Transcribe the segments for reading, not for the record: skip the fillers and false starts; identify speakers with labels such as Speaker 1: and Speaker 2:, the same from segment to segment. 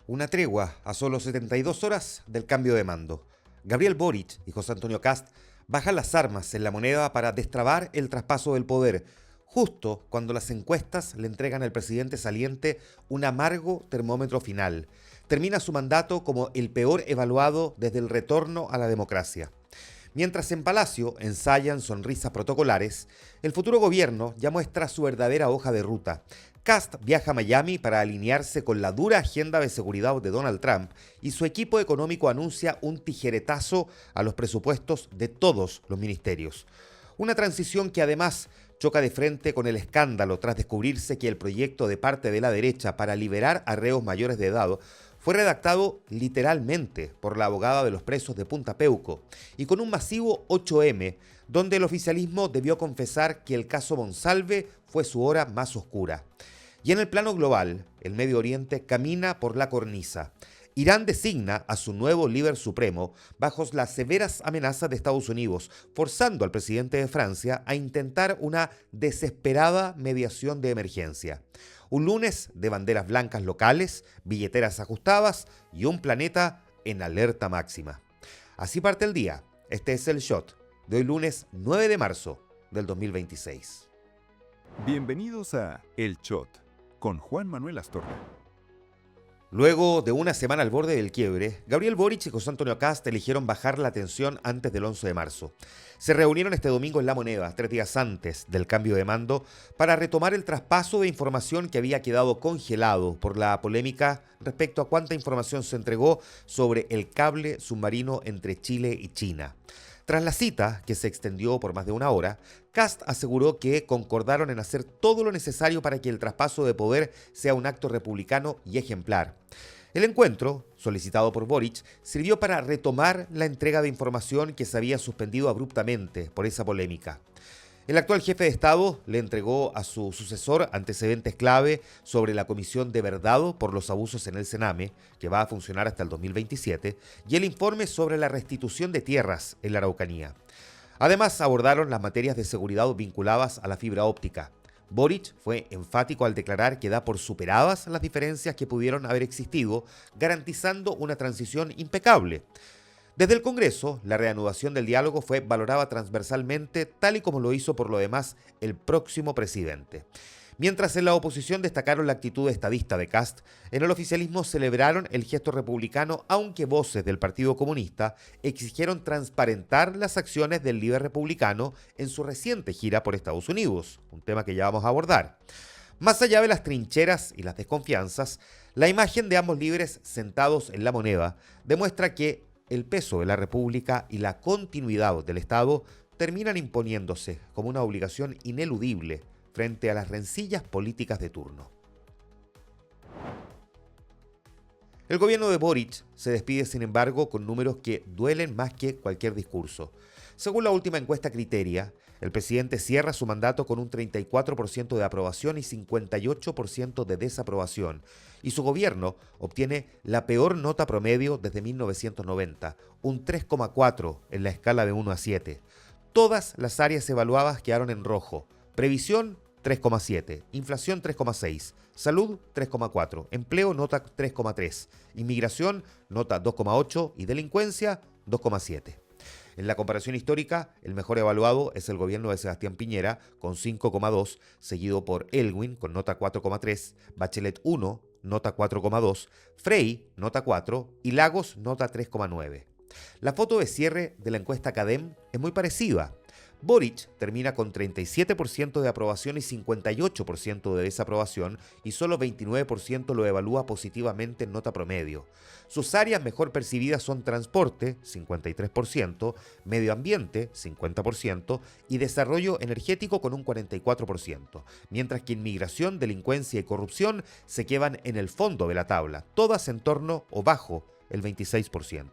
Speaker 1: Una tregua a solo 72 horas del cambio de mando. Gabriel Boric y José Antonio Kast bajan las armas en La Moneda para destrabar el traspaso del poder, justo cuando las encuestas le entregan al presidente saliente un amargo termómetro final. Termina su mandato como el peor evaluado desde el retorno a la democracia. Mientras en Palacio ensayan sonrisas protocolares, el futuro gobierno ya muestra su verdadera hoja de ruta. Kast viaja a Miami para alinearse con la dura agenda de seguridad de Donald Trump y su equipo económico anuncia un tijeretazo a los presupuestos de todos los ministerios. Una transición que además choca de frente con el escándalo tras descubrirse que el proyecto de parte de la derecha para liberar a reos mayores de edad fue redactado literalmente por la abogada de los presos de Punta Peuco y con un masivo 8M, donde el oficialismo debió confesar que el caso Monsalve fue su hora más oscura. Y en el plano global, el Medio Oriente camina por la cornisa. Irán designa a su nuevo líder supremo bajo las severas amenazas de Estados Unidos, forzando al presidente de Francia a intentar una desesperada mediación de emergencia. Un lunes de banderas blancas locales, billeteras ajustadas y un planeta en alerta máxima. Así parte el día. Este es el Shot de hoy lunes 9 de marzo del 2026.
Speaker 2: Bienvenidos a El Shot con Juan Manuel Astorga.
Speaker 1: Luego de una semana al borde del quiebre, Gabriel Boric y José Antonio Kast eligieron bajar la tensión antes del 11 de marzo. Se reunieron este domingo en La Moneda, 3 días antes del cambio de mando, para retomar el traspaso de información que había quedado congelado por la polémica respecto a cuánta información se entregó sobre el cable submarino entre Chile y China. Tras la cita, que se extendió por más de una hora, Kast aseguró que concordaron en hacer todo lo necesario para que el traspaso de poder sea un acto republicano y ejemplar. El encuentro, solicitado por Boric, sirvió para retomar la entrega de información que se había suspendido abruptamente por esa polémica. El actual jefe de Estado le entregó a su sucesor antecedentes clave sobre la Comisión de Verdad por los abusos en el Sename, que va a funcionar hasta el 2027, y el informe sobre la restitución de tierras en la Araucanía. Además, abordaron las materias de seguridad vinculadas a la fibra óptica. Boric fue enfático al declarar que da por superadas las diferencias que pudieron haber existido, garantizando una transición impecable. Desde el Congreso, la reanudación del diálogo fue valorada transversalmente, tal y como lo hizo por lo demás el próximo presidente. Mientras en la oposición destacaron la actitud estadista de Kast, en el oficialismo celebraron el gesto republicano, aunque voces del Partido Comunista exigieron transparentar las acciones del líder republicano en su reciente gira por Estados Unidos, un tema que ya vamos a abordar. Más allá de las trincheras y las desconfianzas, la imagen de ambos líderes sentados en La Moneda demuestra que el peso de la República y la continuidad del Estado terminan imponiéndose como una obligación ineludible frente a las rencillas políticas de turno. El gobierno de Boric se despide, sin embargo, con números que duelen más que cualquier discurso. Según la última encuesta Criteria, el presidente cierra su mandato con un 34% de aprobación y 58% de desaprobación, y su gobierno obtiene la peor nota promedio desde 1990, un 3,4 en la escala de 1 a 7. Todas las áreas evaluadas quedaron en rojo. Previsión, 3,7, inflación 3,6, salud 3,4, empleo nota 3,3, inmigración nota 2,8 y delincuencia 2,7. En la comparación histórica, el mejor evaluado es el gobierno de Sebastián Piñera con 5,2, seguido por Elwin con nota 4,3, Bachelet 1, nota 4,2, Frey nota 4 y Lagos nota 3,9. La foto de cierre de la encuesta CADEM es muy parecida. Boric termina con 37% de aprobación y 58% de desaprobación y solo 29% lo evalúa positivamente en nota promedio. Sus áreas mejor percibidas son transporte, 53%, medio ambiente, 50% y desarrollo energético con un 44%, mientras que inmigración, delincuencia y corrupción se quedan en el fondo de la tabla, todas en torno o bajo el 26%.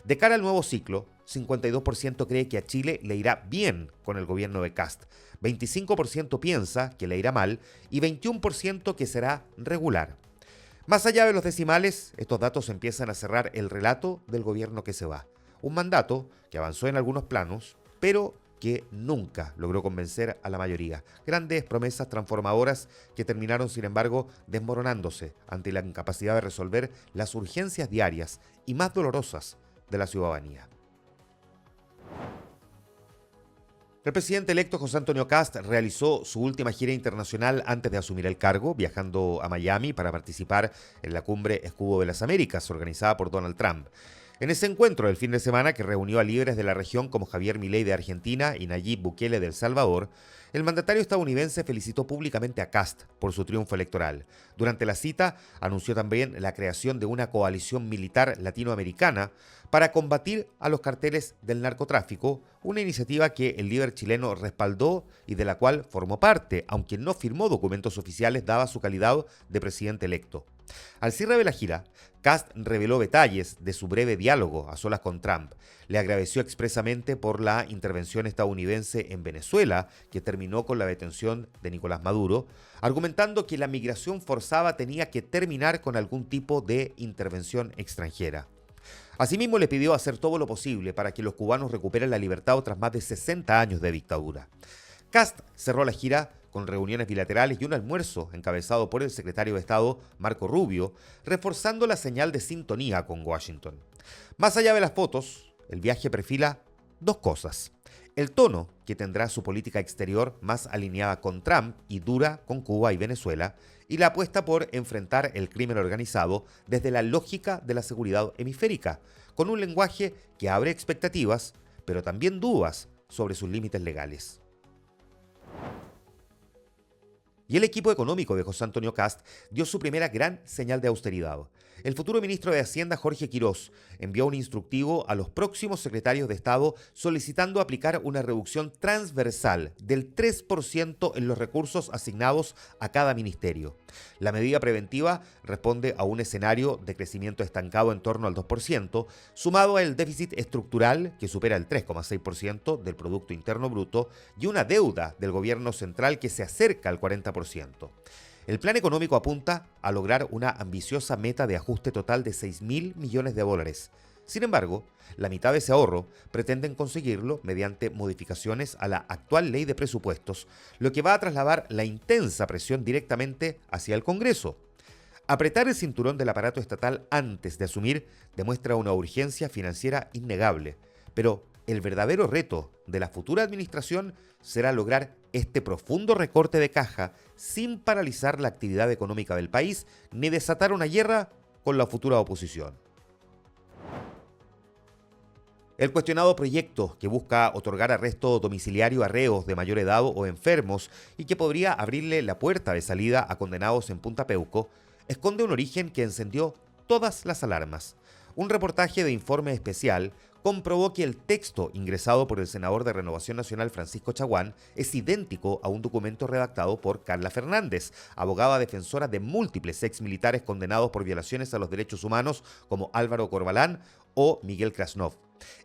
Speaker 1: De cara al nuevo ciclo, 52% cree que a Chile le irá bien con el gobierno de Kast, 25% piensa que le irá mal y 21% que será regular. Más allá de los decimales, estos datos empiezan a cerrar el relato del gobierno que se va. Un mandato que avanzó en algunos planos, pero que nunca logró convencer a la mayoría. Grandes promesas transformadoras que terminaron, sin embargo, desmoronándose ante la incapacidad de resolver las urgencias diarias y más dolorosas de la ciudadanía. El presidente electo José Antonio Kast realizó su última gira internacional antes de asumir el cargo, viajando a Miami para participar en la cumbre Escudo de las Américas, organizada por Donald Trump. En ese encuentro del fin de semana, que reunió a líderes de la región como Javier Milei de Argentina y Nayib Bukele de El Salvador, el mandatario estadounidense felicitó públicamente a Kast por su triunfo electoral. Durante la cita, anunció también la creación de una coalición militar latinoamericana para combatir a los carteles del narcotráfico, una iniciativa que el líder chileno respaldó y de la cual formó parte, aunque no firmó documentos oficiales dada su calidad de presidente electo. Al cierre de la gira, Kast reveló detalles de su breve diálogo a solas con Trump. Le agradeció expresamente por la intervención estadounidense en Venezuela, que terminó con la detención de Nicolás Maduro, argumentando que la migración forzada tenía que terminar con algún tipo de intervención extranjera. Asimismo, le pidió hacer todo lo posible para que los cubanos recuperen la libertad tras más de 60 años de dictadura. Kast cerró la gira con reuniones bilaterales y un almuerzo encabezado por el secretario de Estado Marco Rubio, reforzando la señal de sintonía con Washington. Más allá de las fotos, el viaje perfila dos cosas: el tono que tendrá su política exterior más alineada con Trump y dura con Cuba y Venezuela, y la apuesta por enfrentar el crimen organizado desde la lógica de la seguridad hemisférica, con un lenguaje que abre expectativas, pero también dudas sobre sus límites legales. Y el equipo económico de José Antonio Kast dio su primera gran señal de austeridad. El futuro ministro de Hacienda, Jorge Quirós, envió un instructivo a los próximos secretarios de Estado solicitando aplicar una reducción transversal del 3% en los recursos asignados a cada ministerio. La medida preventiva responde a un escenario de crecimiento estancado en torno al 2%, sumado al déficit estructural que supera el 3,6% del Producto Interno Bruto y una deuda del gobierno central que se acerca al 40%. El plan económico apunta a lograr una ambiciosa meta de ajuste total de $6.000 millones. Sin embargo, la mitad de ese ahorro pretenden conseguirlo mediante modificaciones a la actual ley de presupuestos, lo que va a trasladar la intensa presión directamente hacia el Congreso. Apretar el cinturón del aparato estatal antes de asumir demuestra una urgencia financiera innegable, pero el verdadero reto de la futura administración será lograr este profundo recorte de caja sin paralizar la actividad económica del país ni desatar una guerra con la futura oposición. El cuestionado proyecto, que busca otorgar arresto domiciliario a reos de mayor edad o enfermos y que podría abrirle la puerta de salida a condenados en Punta Peuco, esconde un origen que encendió todas las alarmas. Un reportaje de Informe Especial comprobó que el texto ingresado por el senador de Renovación Nacional Francisco Chaguán es idéntico a un documento redactado por Carla Fernández, abogada defensora de múltiples exmilitares condenados por violaciones a los derechos humanos como Álvaro Corbalán o Miguel Krasnov.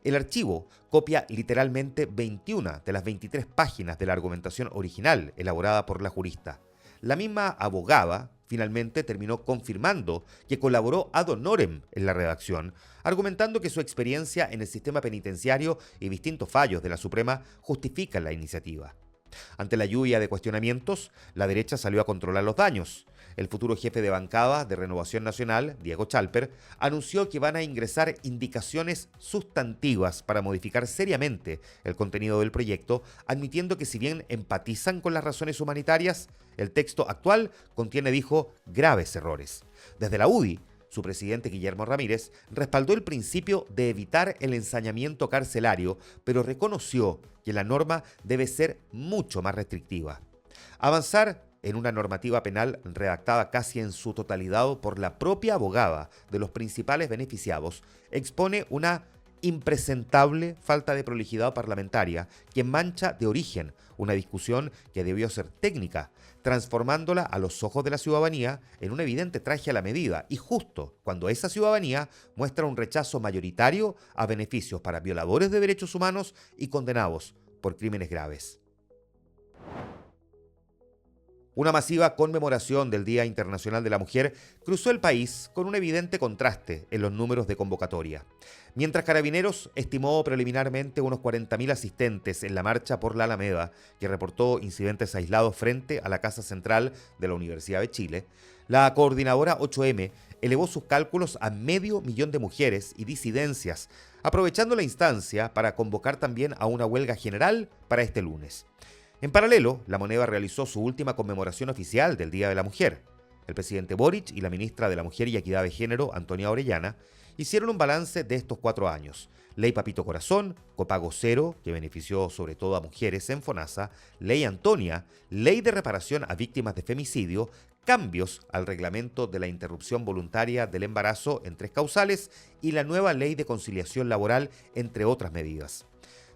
Speaker 1: El archivo copia literalmente 21 de las 23 páginas de la argumentación original elaborada por la jurista. La misma abogada finalmente terminó confirmando que colaboró ad honorem en la redacción, argumentando que su experiencia en el sistema penitenciario y distintos fallos de la Suprema justifican la iniciativa. Ante la lluvia de cuestionamientos, la derecha salió a controlar los daños. El futuro jefe de bancada de Renovación Nacional, Diego Chalper, anunció que van a ingresar indicaciones sustantivas para modificar seriamente el contenido del proyecto, admitiendo que si bien empatizan con las razones humanitarias, el texto actual contiene, dijo, graves errores. Desde la UDI, su presidente Guillermo Ramírez respaldó el principio de evitar el ensañamiento carcelario, pero reconoció que la norma debe ser mucho más restrictiva. Avanzar en una normativa penal redactada casi en su totalidad por la propia abogada de los principales beneficiados expone una impresentable falta de prolijidad parlamentaria que mancha de origen una discusión que debió ser técnica, transformándola a los ojos de la ciudadanía en un evidente traje a la medida y justo cuando esa ciudadanía muestra un rechazo mayoritario a beneficios para violadores de derechos humanos y condenados por crímenes graves. Una masiva conmemoración del Día Internacional de la Mujer cruzó el país con un evidente contraste en los números de convocatoria. Mientras Carabineros estimó preliminarmente unos 40.000 asistentes en la marcha por la Alameda, que reportó incidentes aislados frente a la Casa Central de la Universidad de Chile, la coordinadora 8M elevó sus cálculos a 500.000 de mujeres y disidencias, aprovechando la instancia para convocar también a una huelga general para este lunes. En paralelo, La Moneda realizó su última conmemoración oficial del Día de la Mujer. El presidente Boric y la ministra de la Mujer y Equidad de Género, Antonia Orellana, hicieron un balance de estos 4 años. Ley Papito Corazón, copago cero, que benefició sobre todo a mujeres en FONASA, Ley Antonia, Ley de reparación a víctimas de femicidio, cambios al reglamento de la interrupción voluntaria del embarazo en 3 causales y la nueva Ley de conciliación laboral, entre otras medidas.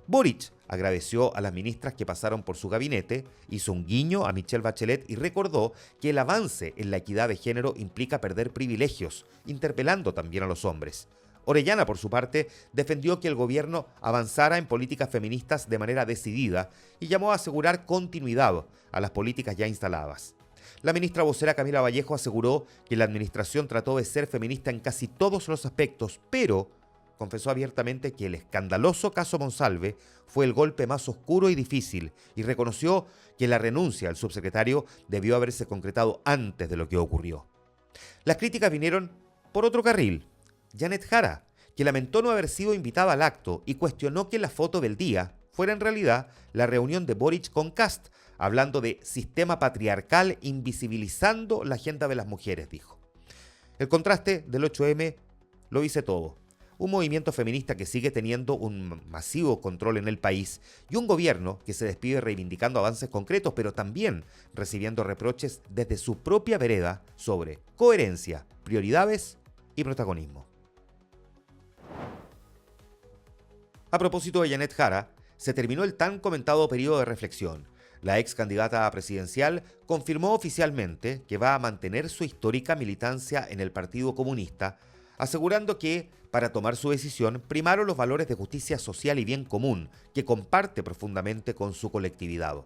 Speaker 1: Boric agradeció a las ministras que pasaron por su gabinete, hizo un guiño a Michelle Bachelet y recordó que el avance en la equidad de género implica perder privilegios, interpelando también a los hombres. Orellana, por su parte, defendió que el gobierno avanzara en políticas feministas de manera decidida y llamó a asegurar continuidad a las políticas ya instaladas. La ministra vocera Camila Vallejo aseguró que la administración trató de ser feminista en casi todos los aspectos, pero confesó abiertamente que el escandaloso caso Monsalve fue el golpe más oscuro y difícil y reconoció que la renuncia al subsecretario debió haberse concretado antes de lo que ocurrió. Las críticas vinieron por otro carril. Janet Jara, que lamentó no haber sido invitada al acto y cuestionó que la foto del día fuera en realidad la reunión de Boric con Kast, hablando de sistema patriarcal invisibilizando la agenda de las mujeres, dijo. El contraste del 8M lo dice todo. Un movimiento feminista que sigue teniendo un masivo control en el país y un gobierno que se despide reivindicando avances concretos, pero también recibiendo reproches desde su propia vereda sobre coherencia, prioridades y protagonismo. A propósito de Janet Jara, se terminó el tan comentado periodo de reflexión. La ex candidata presidencial confirmó oficialmente que va a mantener su histórica militancia en el Partido Comunista, asegurando que, para tomar su decisión, primaron los valores de justicia social y bien común, que comparte profundamente con su colectividad.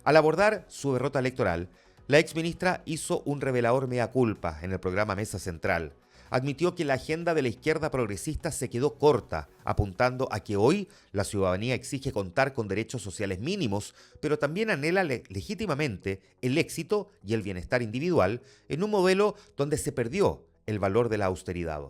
Speaker 1: Al abordar su derrota electoral, la exministra hizo un revelador mea culpa en el programa Mesa Central. Admitió que la agenda de la izquierda progresista se quedó corta, apuntando a que hoy la ciudadanía exige contar con derechos sociales mínimos, pero también anhela legítimamente el éxito y el bienestar individual en un modelo donde se perdió el valor de la austeridad.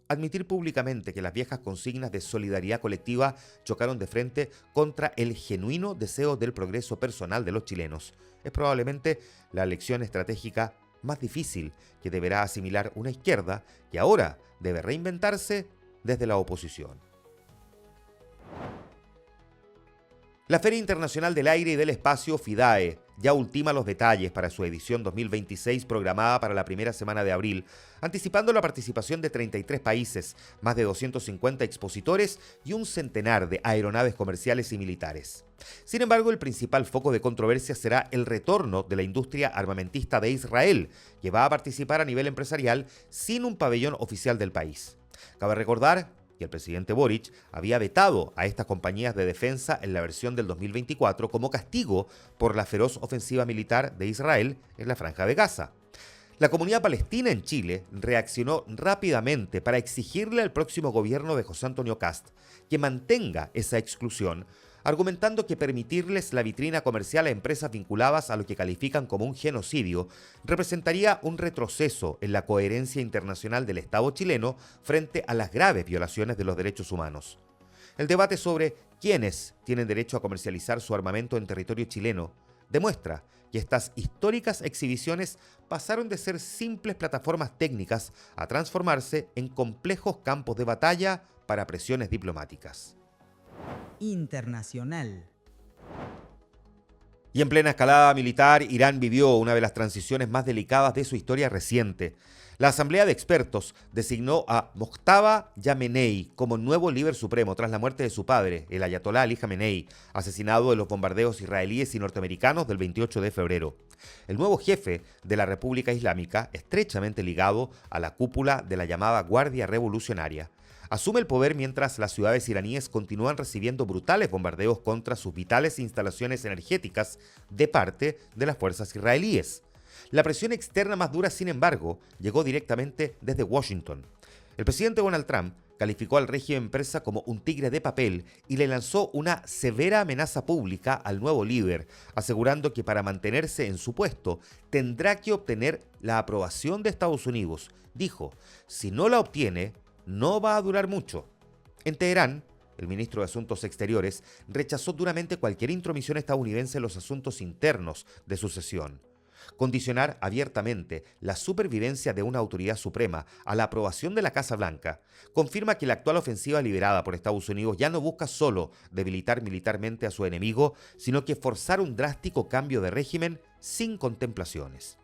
Speaker 1: Admitir públicamente que las viejas consignas de solidaridad colectiva chocaron de frente contra el genuino deseo del progreso personal de los chilenos es probablemente la lección estratégica más difícil que deberá asimilar una izquierda que ahora debe reinventarse desde la oposición. La Feria Internacional del Aire y del Espacio, FIDAE, ya ultima los detalles para su edición 2026 programada para la primera semana de abril, anticipando la participación de 33 países, más de 250 expositores y un centenar de aeronaves comerciales y militares. Sin embargo, el principal foco de controversia será el retorno de la industria armamentista de Israel, que va a participar a nivel empresarial sin un pabellón oficial del país. Cabe recordar que el presidente Boric había vetado a estas compañías de defensa en la versión del 2024 como castigo por la feroz ofensiva militar de Israel en la Franja de Gaza. La comunidad palestina en Chile reaccionó rápidamente para exigirle al próximo gobierno de José Antonio Kast que mantenga esa exclusión, argumentando que permitirles la vitrina comercial a empresas vinculadas a lo que califican como un genocidio representaría un retroceso en la coherencia internacional del Estado chileno frente a las graves violaciones de los derechos humanos. El debate sobre quiénes tienen derecho a comercializar su armamento en territorio chileno demuestra que estas históricas exhibiciones pasaron de ser simples plataformas técnicas a transformarse en complejos campos de batalla para presiones diplomáticas.
Speaker 3: Internacional.
Speaker 1: Y en plena escalada militar, Irán vivió una de las transiciones más delicadas de su historia reciente. La Asamblea de Expertos designó a Mojtaba Khamenei como nuevo líder supremo tras la muerte de su padre, el ayatolá Ali Khamenei, asesinado en los bombardeos israelíes y norteamericanos del 28 de febrero. El nuevo jefe de la República Islámica, estrechamente ligado a la cúpula de la llamada Guardia Revolucionaria. asume el poder mientras las ciudades iraníes continúan recibiendo brutales bombardeos contra sus vitales instalaciones energéticas de parte de las fuerzas israelíes. La presión externa más dura, sin embargo, llegó directamente desde Washington. El presidente Donald Trump calificó al régimen persa como un tigre de papel y le lanzó una severa amenaza pública al nuevo líder, asegurando que para mantenerse en su puesto tendrá que obtener la aprobación de Estados Unidos. Dijo, si no la obtiene, no va a durar mucho. En Teherán, el ministro de Asuntos Exteriores rechazó duramente cualquier intromisión estadounidense en los asuntos internos de su sesión. Condicionar abiertamente la supervivencia de una autoridad suprema a la aprobación de la Casa Blanca confirma que la actual ofensiva liderada por Estados Unidos ya no busca solo debilitar militarmente a su enemigo, sino que forzar un drástico cambio de régimen sin contemplaciones.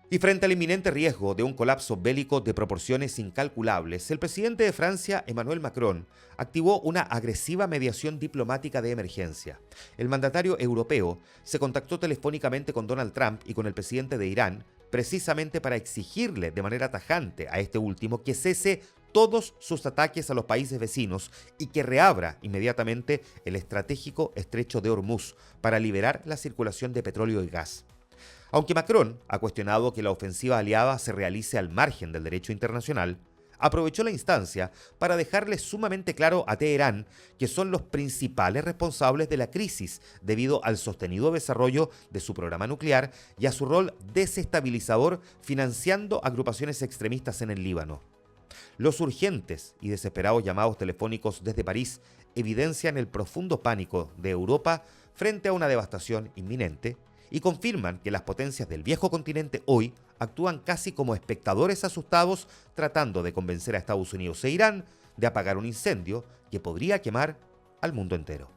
Speaker 1: Y frente al inminente riesgo de un colapso bélico de proporciones incalculables, el presidente de Francia, Emmanuel Macron, activó una agresiva mediación diplomática de emergencia. El mandatario europeo se contactó telefónicamente con Donald Trump y con el presidente de Irán, precisamente para exigirle de manera tajante a este último que cese todos sus ataques a los países vecinos y que reabra inmediatamente el estratégico estrecho de Hormuz para liberar la circulación de petróleo y gas. Aunque Macron ha cuestionado que la ofensiva aliada se realice al margen del derecho internacional, aprovechó la instancia para dejarle sumamente claro a Teherán que son los principales responsables de la crisis debido al sostenido desarrollo de su programa nuclear y a su rol desestabilizador financiando agrupaciones extremistas en el Líbano. Los urgentes y desesperados llamados telefónicos desde París evidencian el profundo pánico de Europa frente a una devastación inminente y confirman que las potencias del viejo continente hoy actúan casi como espectadores asustados tratando de convencer a Estados Unidos e Irán de apagar un incendio que podría quemar al mundo entero.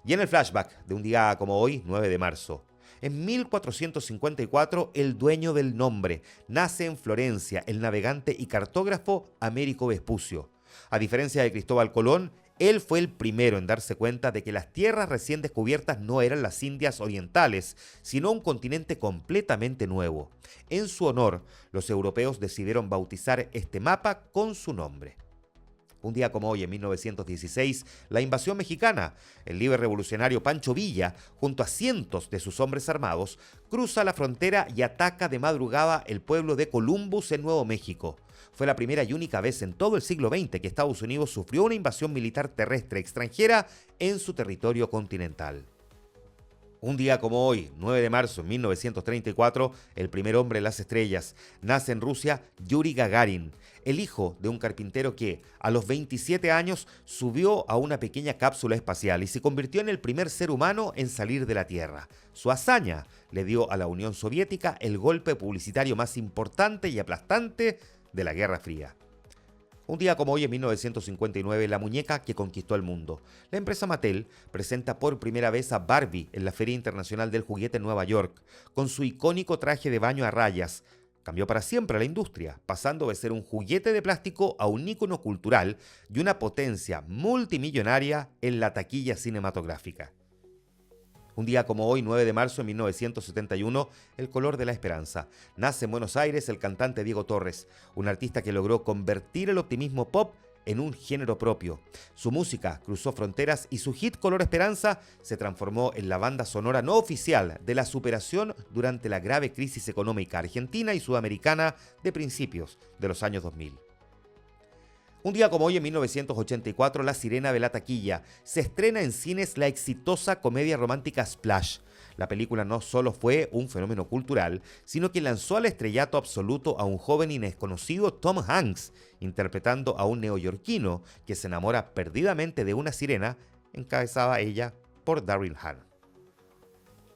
Speaker 1: Y en el flashback de un día como hoy, 9 de marzo, en 1454, el dueño del nombre nace en Florencia el navegante y cartógrafo Américo Vespucio. A diferencia de Cristóbal Colón, él fue el primero en darse cuenta de que las tierras recién descubiertas no eran las Indias Orientales, sino un continente completamente nuevo. En su honor, los europeos decidieron bautizar este mapa con su nombre. Un día como hoy, en 1916, la invasión mexicana, el líder revolucionario Pancho Villa, junto a cientos de sus hombres armados, cruza la frontera y ataca de madrugada el pueblo de Columbus en Nuevo México. Fue la primera y única vez en todo el siglo XX que Estados Unidos sufrió una invasión militar terrestre extranjera en su territorio continental. Un día como hoy, 9 de marzo de 1934, el primer hombre en las estrellas, nace en Rusia Yuri Gagarin, el hijo de un carpintero que, a los 27 años, subió a una pequeña cápsula espacial y se convirtió en el primer ser humano en salir de la Tierra. Su hazaña le dio a la Unión Soviética el golpe publicitario más importante y aplastante de la Guerra Fría. Un día como hoy, en 1959, la muñeca que conquistó el mundo. La empresa Mattel presenta por primera vez a Barbie en la Feria Internacional del Juguete en Nueva York, con su icónico traje de baño a rayas. Cambió para siempre la industria, pasando de ser un juguete de plástico a un ícono cultural y una potencia multimillonaria en la taquilla cinematográfica. Un día como hoy, 9 de marzo de 1971, El color de la esperanza. Nace en Buenos Aires el cantante Diego Torres, un artista que logró convertir el optimismo pop en un género propio. Su música cruzó fronteras y su hit Color Esperanza se transformó en la banda sonora no oficial de la superación durante la grave crisis económica argentina y sudamericana de principios de los años 2000. Un día como hoy, en 1984, La sirena de la taquilla. Se estrena en cines la exitosa comedia romántica Splash. La película no solo fue un fenómeno cultural, sino que lanzó al estrellato absoluto a un joven y desconocido Tom Hanks, interpretando a un neoyorquino que se enamora perdidamente de una sirena, encabezada ella por Daryl Hannah.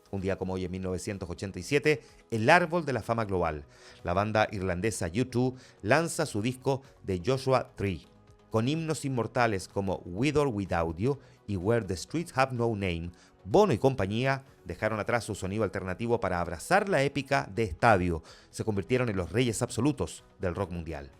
Speaker 1: Un día como hoy, en 1987, el árbol de la fama global. La banda irlandesa U2 lanza su disco The Joshua Tree, con himnos inmortales como With or Without You y Where the Streets Have No Name. Bono y compañía dejaron atrás su sonido alternativo para abrazar la épica de estadio. Se convirtieron en los reyes absolutos del rock mundial.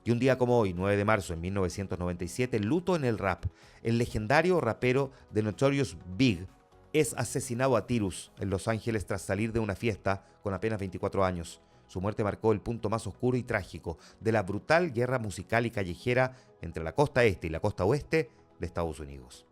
Speaker 1: Y un día como hoy, 9 de marzo de 1997, luto en el rap. El legendario rapero The Notorious Big es asesinado a tiros en Los Ángeles tras salir de una fiesta con apenas 24 años. Su muerte marcó el punto más oscuro y trágico de la brutal guerra musical y callejera entre la costa este y la costa oeste de Estados Unidos.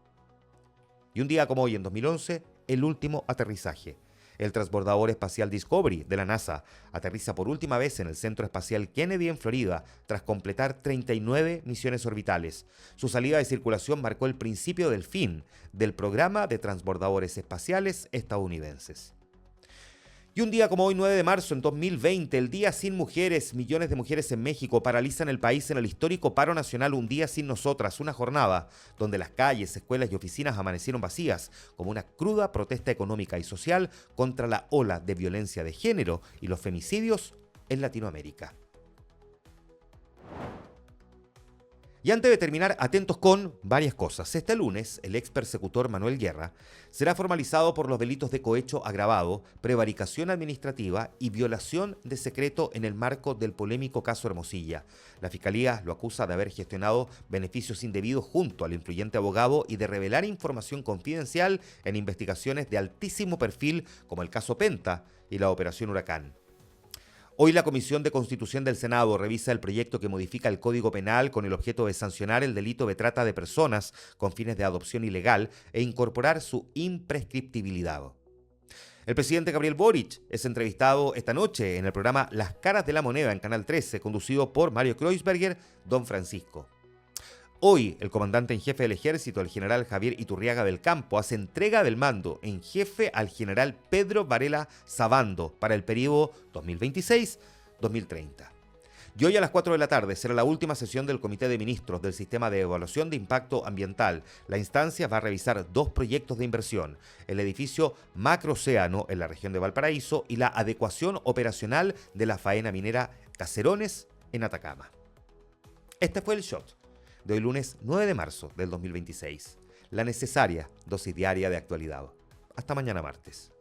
Speaker 1: Y un día como hoy, en 2011, el último aterrizaje. El transbordador espacial Discovery de la NASA aterriza por última vez en el Centro Espacial Kennedy en Florida tras completar 39 misiones orbitales. Su salida de circulación marcó el principio del fin del programa de transbordadores espaciales estadounidenses. Y un día como hoy, 9 de marzo, en 2020, el Día Sin Mujeres, millones de mujeres en México paralizan el país en el histórico paro nacional Un Día Sin Nosotras, una jornada donde las calles, escuelas y oficinas amanecieron vacías como una cruda protesta económica y social contra la ola de violencia de género y los femicidios en Latinoamérica. Y antes de terminar, atentos con varias cosas. Este lunes, el ex persecutor Manuel Guerra será formalizado por los delitos de cohecho agravado, prevaricación administrativa y violación de secreto en el marco del polémico caso Hermosilla. La Fiscalía lo acusa de haber gestionado beneficios indebidos junto al influyente abogado y de revelar información confidencial en investigaciones de altísimo perfil como el caso Penta y la Operación Huracán. Hoy la Comisión de Constitución del Senado revisa el proyecto que modifica el Código Penal con el objeto de sancionar el delito de trata de personas con fines de adopción ilegal e incorporar su imprescriptibilidad. El presidente Gabriel Boric es entrevistado esta noche en el programa Las Caras de la Moneda en Canal 13, conducido por Mario Kreuzberger, Don Francisco. Hoy, el comandante en jefe del ejército, el general Javier Iturriaga del Campo, hace entrega del mando en jefe al general Pedro Varela Sabando para el periodo 2026-2030. Y hoy a las 4 de la tarde será la última sesión del Comité de Ministros del Sistema de Evaluación de Impacto Ambiental. La instancia va a revisar 2 proyectos de inversión, el edificio Macroocéano en la región de Valparaíso y la adecuación operacional de la faena minera Caserones en Atacama. Este fue el Shot de hoy lunes 9 de marzo del 2026. La necesaria dosis diaria de actualidad. Hasta mañana martes.